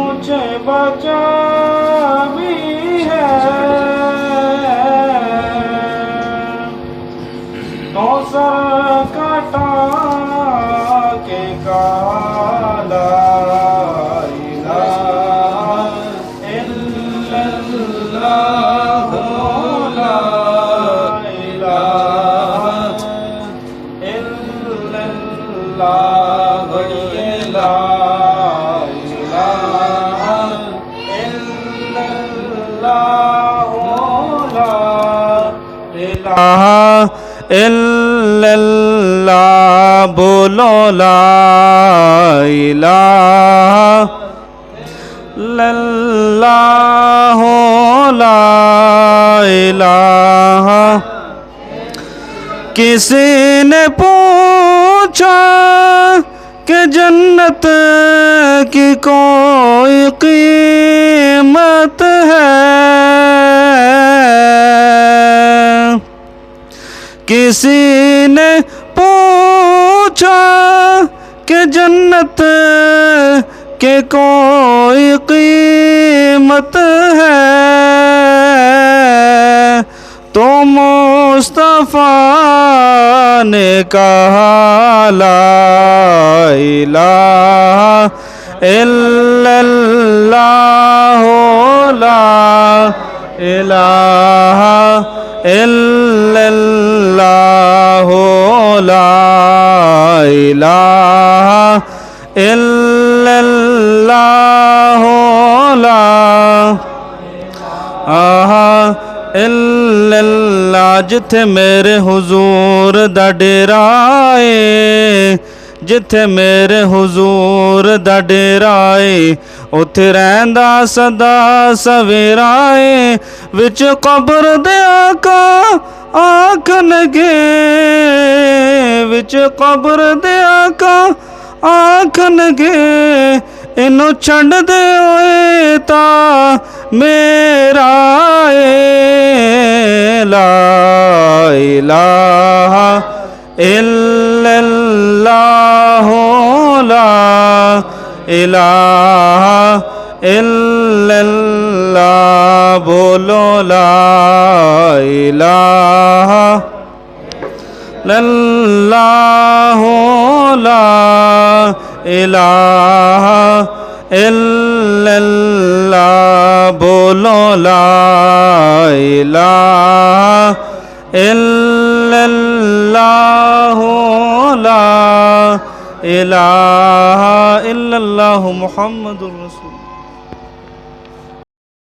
مجھے بچا بھی ہے تو سر کٹا کے کالا الا اللہ بولو لا الہ الا اللہ لا الہ۔ کسی نے پوچھا کہ جنت کی کوئی قیمت ہے، کسی نے پوچھا کہ جنت کے کوئی قیمت ہے، تو مصطفیٰ نے کہا لا الہ الا اللہ لا الہ الا اللہ لا الہ الا اللہ لا الا اللہ۔ جتھے میرے حضور دا ڈیرا اے، جتھے میرے حضور دا ڈیرا اے، اتھے رہندا سدا سویرا اے، وچ قبر دے آقا آکھنگے، وچ قبر دے آقا آکھنگے، انہوں چھنڈ دے ہوئے تا میرا اے لا الہ الا اللہ لا الہ الا اللہ بولو لا الہ الا اللہ لا الہ الا اللہ بولو لا الہ الا اللہ لا الہ الا اللہ محمد الرسول۔